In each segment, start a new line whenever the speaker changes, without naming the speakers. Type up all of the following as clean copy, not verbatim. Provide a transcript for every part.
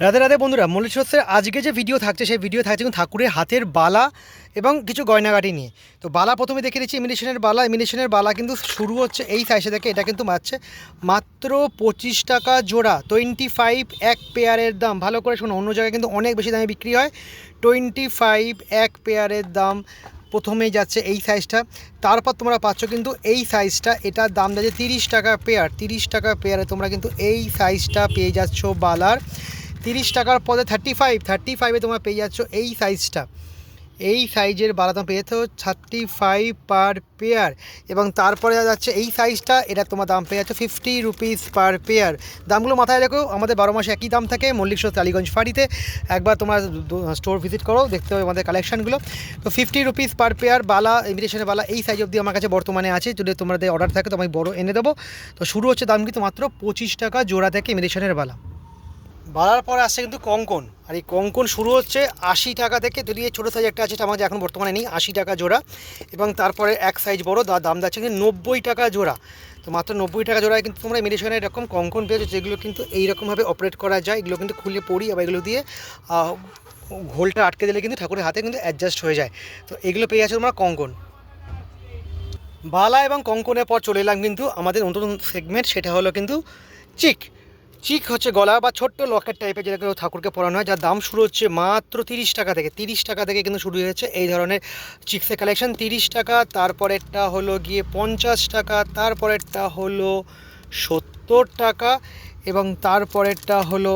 রাধে রাধে বন্ধুরা, মল্লিক সস্যের আজকে যে ভিডিও থাকছে সেই ভিডিও থাকছে কিন্তু ঠাকুরের হাতের বালা এবং কিছু গয়নাগাটি নিয়ে। তো বালা প্রথমে দেখে দিচ্ছি ইমিটেশনের বালা কিন্তু শুরু হচ্ছে এই সাইজে থেকে। এটা কিন্তু মাত্র 25 টাকা জোড়া, 25 এক পেয়ারের দাম। ভালো করে শোনো, অন্য জায়গায় কিন্তু অনেক বেশি দামে বিক্রি হয়। 25 এক পেয়ারের দাম প্রথমেই যাচ্ছে এই সাইজটা। তারপর তোমরা পাচ্ছ কিন্তু এই সাইজটা, এটার দাম যাচ্ছে 30 টাকা পেয়ার। 30 টাকা পেয়ারে তোমরা কিন্তু এই সাইজটা পেয়ে যাচ্ছ বালার। 30 টাকার পদে 35 তোমরা পেয়ে যাচ্ছ এই সাইজটা। এই সাইজের বালা তোমরা পেয়ে যাচ্ছ 35 পার পেয়ার। এবং তারপরে যাচ্ছে এই সাইজটা, এটা তোমার দাম পেয়ে যাচ্ছ 50 রুপিস পার পেয়ার। দামগুলো মাথায় রেখো, আমাদের 12 মাসে একই দাম থাকে মল্লিক সস্যা টালিগঞ্জ ফাঁড়িতে। একবার তোমরা স্টোর ভিজিট করো, দেখতে হবে আমাদের কালেকশানগুলো। তো 50 রুপিস পার পেয়ার বালা, ইমিটেশনের বালা এই সাইজ অবধি আমার কাছে বর্তমানে আছে। যদি তোমাদের অর্ডার থাকে তো আমি বড় এনে দেবো। তো শুরু হচ্ছে দাম কিন্তু মাত্র 25 টাকা জোড়া থেকে ইমিটেশনের বালা। বাড়ার পরে আসছে কিন্তু কঙ্কন, আর এই কঙ্কন শুরু হচ্ছে 80 টাকা থেকে। যদি এই ছোটো সাইজ একটা আছে, এটা আমাদের এখন বর্তমানে নেই, 80 টাকা জোড়া। এবং তারপরে এক সাইজ বড় দাম যাচ্ছে কিন্তু 90 টাকা জোড়া। তো মাত্র 90 টাকা জোড়ায় কিন্তু তোমরা ইমিটেশনের এরকম কঙ্কন পেয়েছো, যেগুলো কিন্তু এইরকমভাবে অপারেট করা যায়। এগুলো কিন্তু খুলে পড়ি, আবার এগুলো দিয়ে ঘোলটা আটকে দিলে কিন্তু ঠাকুরের হাতে কিন্তু অ্যাডজাস্ট হয়ে যায়। তো এগুলো পেয়ে যাচ্ছে তোমরা কঙ্কন। বালা এবং কঙ্কনের পর চলে এলাম কিন্তু আমাদের নতুন সেগমেন্ট, সেটা হলো কিন্তু চিক হচ্ছে গলা বা ছোট্ট লকেট টাইপের, যেটা ঠাকুরকে পরানো হয়, যার দাম শুরু হচ্ছে মাত্র 30 টাকা থেকে। 30 টাকা থেকে কিন্তু শুরু হয়েছে এই ধরনের চিক্সের কালেকশন। 30 টাকা, তারপরেরটা হলো গিয়ে 50 টাকা, তারপরেরটা হলো 70 টাকা, এবং তারপরেরটা হলো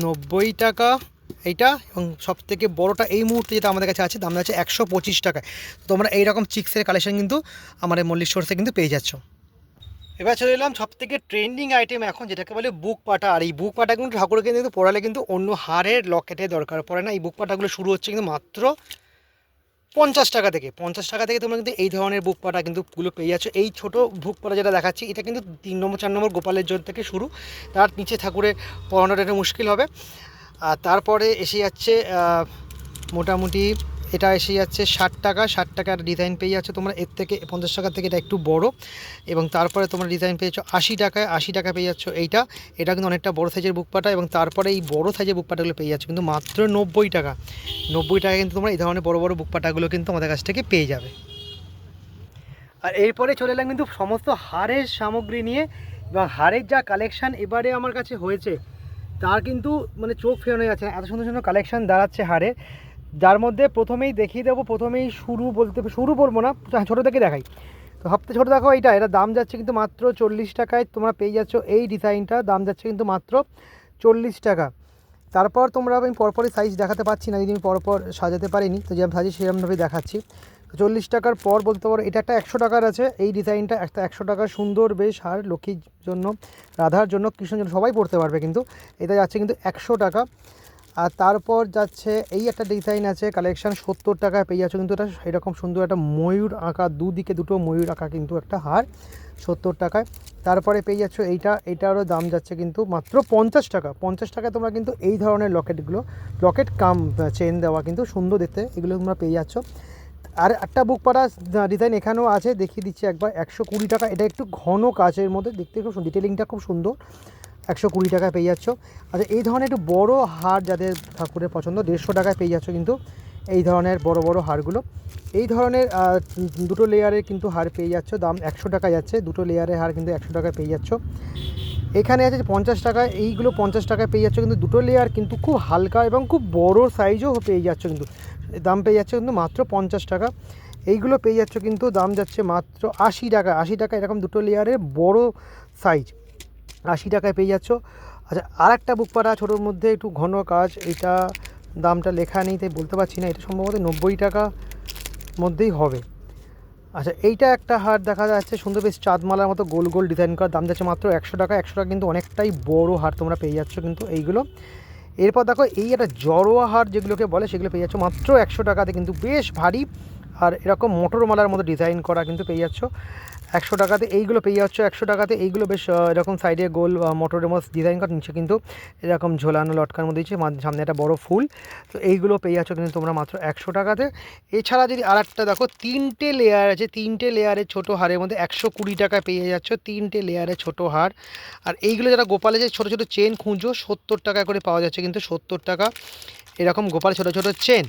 90 টাকা এইটা। এবং সবথেকে বড়োটা এই মুহূর্তে যেটা আমাদের কাছে আছে, দাম আছে 125 টাকায়। তোমরা এইরকম চিক্সের কালেকশন কিন্তু আমাদের মল্লিক স্টোর্সে কিন্তু পেয়ে যাচ্ছ। এবার চলে এলাম সবথেকে ট্রেন্ডিং আইটেম এখন, যেটাকে বলে বুক পাটা। আর এই বুক পাটা কিন্তু ঠাকুরকে কিন্তু পরালে কিন্তু অন্য হারের লকেটের দরকার পড়ে না। এই বুক পাটাগুলো শুরু হচ্ছে কিন্তু মাত্র 50 টাকা থেকে। 50 টাকা থেকে তোমরা কিন্তু এই ধরনের বুক পাটা কিন্তু গুলো পেয়ে যাচ্ছ। এই ছোটো বুক পাটা যেটা দেখাচ্ছি, এটা কিন্তু 3 নম্বর 4 নম্বর গোপালের জোর থেকে শুরু। তার নিচে ঠাকুরের পরানোটা একটু মুশকিল হবে। আর তারপরে এসে যাচ্ছে মোটামুটি এটা এসে যাচ্ছে 60 টাকা। 60 টাকার ডিজাইন পেয়ে যাচ্ছে তোমরা। এর থেকে 50 টাকার থেকে এটা একটু বড়। এবং তারপরে তোমরা ডিজাইন পেয়েছো 80 টাকায়। 80 টাকা পেয়ে যাচ্ছ এটা কিন্তু অনেকটা বড় সাইজের বুক পাটা। এবং তারপরে এই বড় সাইজের বুক পাটাগুলো পেয়ে যাচ্ছ কিন্তু মাত্র 90 টাকা। 90 টাকা কিন্তু তোমরা এই ধরনের বড় বড় বুক পাটাগুলো কিন্তু আমাদের কাছ থেকে পেয়ে যাবে। আর এরপরে চলে এলাম কিন্তু সমস্ত হারের সামগ্রী নিয়ে। এবং হারের যা কালেকশান এবারে আমার কাছে হয়েছে, তার কিন্তু মানে চোখ ফেরানো যাচ্ছে না, এত সুন্দর সুন্দর কালেকশান দাঁড়াচ্ছে হারের। যার মধ্যে প্রথমেই দেখিয়ে দেবো, শুরু বলবো না, ছোটো থেকে দেখাই। তো সবথেকে ছোটো দেখো এটা দাম যাচ্ছে কিন্তু মাত্র 40 টাকায়। তোমরা পেয়ে যাচ্ছ এই ডিজাইনটা, দাম যাচ্ছে কিন্তু মাত্র 40 টাকা। তারপর তোমরা আমি পরপরই সাইজ দেখাতে পারছি না, যদি আমি পরপর সাজাতে পারিনি, তো যেরকম সাজি সেরকমভাবে দেখাচ্ছি। 40 টাকার পর বলতে পারো এটা একটা 100 টাকার আছে। এই ডিজাইনটা একটা 100 টাকার সুন্দর বেশ হার, লক্ষ্মীর জন্য, রাধার জন্য, কৃষ্ণের জন্য, সবাই পড়তে পারবে কিন্তু। এটা যাচ্ছে কিন্তু 100 টাকা। আর তারপর যাচ্ছে এই একটা ডিজাইন আছে কালেকশান, 70 টাকায় পেয়ে যাচ্ছে কিন্তু। এটা এরকম সুন্দর একটা ময়ূর আঁকা, দুদিকে দুটো ময়ূর আঁকা কিন্তু একটা হার, 70 টাকায়। তারপরে পেয়ে যাচ্ছ এইটারও দাম যাচ্ছে কিন্তু মাত্র 50 টাকা। 50 টাকায় তোমরা কিন্তু এই ধরনের লকেট কাম চেন দেওয়া কিন্তু সুন্দর দেখতে, এগুলো তোমরা পেয়ে যাচ্ছ। আর একটা বুক পাড়া ডিজাইন এখানেও আছে, দেখিয়ে দিচ্ছি একবার। 120 টাকা। এটা একটু ঘন কাচের মধ্যে, দেখতে খুব সুন্দর, ডিটেলিংটা খুব সুন্দর। 120 টাকায় পেয়ে যাচ্ছ। আচ্ছা, এই ধরনের একটু বড় হার যাদের ঠাকুরের পছন্দ, 150 টাকায় পেয়ে যাচ্ছ কিন্তু এই ধরনের বড় বড় হারগুলো। এই ধরনের দুটো লেয়ারের কিন্তু হার পেয়ে যাচ্ছ, দাম 100 টাকা যাচ্ছে। দুটো লেয়ারের হার কিন্তু 100 টাকায় পেয়ে যাচ্ছ। এখানে আছে 50 টাকায়, এইগুলো 50 টাকায় পেয়ে যাচ্ছ কিন্তু দুটো লেয়ার কিন্তু খুব হালকা এবং খুব বড় সাইজও পেয়ে যাচ্ছ কিন্তু। দাম পেয়ে যাচ্ছে কিন্তু মাত্র 50 টাকা। এইগুলো পেয়ে যাচ্ছ কিন্তু দাম যাচ্ছে মাত্র 80 টাকা। 80 টাকা এরকম দুটো লেয়ারের বড় সাইজ 80 টাকায় পেয়ে যাচ্ছ। আচ্ছা, আর একটা বুক পাড়া ছোটোর মধ্যে একটু ঘন কাজ, এটা দামটা লেখা নেই তাই বলতে পারছি না, এটা সম্ভবত 90 টাকা মধ্যেই হবে। আচ্ছা, এইটা একটা হার দেখা যাচ্ছে সুন্দর বেশ চাঁদমালার মতো গোল গোল ডিজাইন করা, দাম যাচ্ছে মাত্র 100 টাকা। 100 টাকা কিন্তু অনেকটাই বড় হার তোমরা পেয়ে যাচ্ছ কিন্তু এইগুলো। এরপর দেখো এই একটা জড়োয়া হার যেগুলোকে বলে, সেগুলো পেয়ে যাচ্ছ মাত্র 100 টাকাতে কিন্তু, বেশ ভারী আর এরকম মোটর মালার মতো ডিজাইন করা কিন্তু পেয়ে যাচ্ছ 100 টাকাতে এইগুলো পেয়ে যাচ্ছ 100 টাকাতে। এইগুলো বেশ এরকম সাইডে গোল মোটরেমস ডিজাইন করা, নিচে কিন্তু এরকম ঝোলানো লটকার মধ্যে দিচ্ছে, সামনে একটা বড় ফুল। তো এইগুলো পেয়ে যাচ্ছ কিন্তু তোমরা মাত্র 100 টাকাতে। এছাড়া যদি আরেকটা দেখো, 3টে লেয়ার আছে, 3টে লেয়ারের ছোটো হারের মধ্যে 120 টাকায় পেয়ে যাচ্ছ 3টে লেয়ারের ছোটো হার। আর এইগুলো যারা গোপালে যে ছোটো ছোটো চেন খুঁজো 70 টাকা করে পাওয়া যাচ্ছে কিন্তু, 70 টাকা এরকম গোপাল ছোটো ছোটো চেন।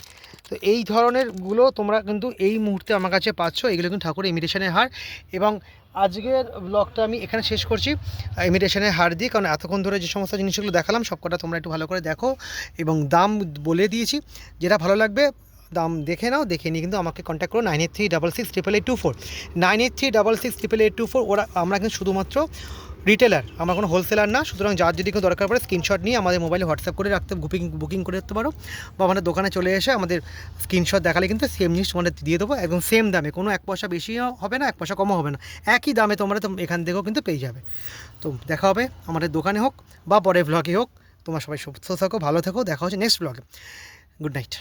তো এই ধরনেরগুলো তোমরা কিন্তু এই মুহূর্তে আমার কাছে পাচ্ছ। এগুলো কিন্তু ঠাকুরের ইমিটেশনের হার। এবং আজকের ব্লগটা আমি এখানে শেষ করছি ইমিটেশনের হার দিয়ে, কারণ এতক্ষণ ধরে যে সমস্ত জিনিসগুলো দেখালাম সবকটা তোমরা একটু ভালো করে দেখো এবং দাম বলে দিয়েছি। যেটা ভালো লাগবে দাম দেখে নাও, দেখে নিয়ে কিন্তু আমাকে কন্ট্যাক্ট করো 9836688824, 9836688824। আমরা কিন্তু শুধুমাত্র রিটেলার, আমরা কোনো হোলসেলার না। সুতরাং যার যদি কোনো দরকার পড়ে স্ক্রিনশট নিয়ে আমাদের মোবাইলে হোয়াটসঅ্যাপ করে রাখতে, বুকিং করে রাখতে পারো, বা আমাদের দোকানে চলে এসে আমাদের স্ক্রিনশট দেখালে কিন্তু সেম জিনিস তোমাদের দিয়ে দেবো একদম সেম দামে। কোনো 1 পয়সা বেশিও হবে না, 1 পয়সা কমও হবে না, একই দামে তোমরা এখান থেকেও কিন্তু পেয়ে যাবে। তো দেখা হবে আমাদের দোকানে হোক বা পরের ব্লগে হোক। তোমরা সবাই সুস্থ থাকো, ভালো থেকো, দেখা হচ্ছে নেক্সট ব্লগে। Good night.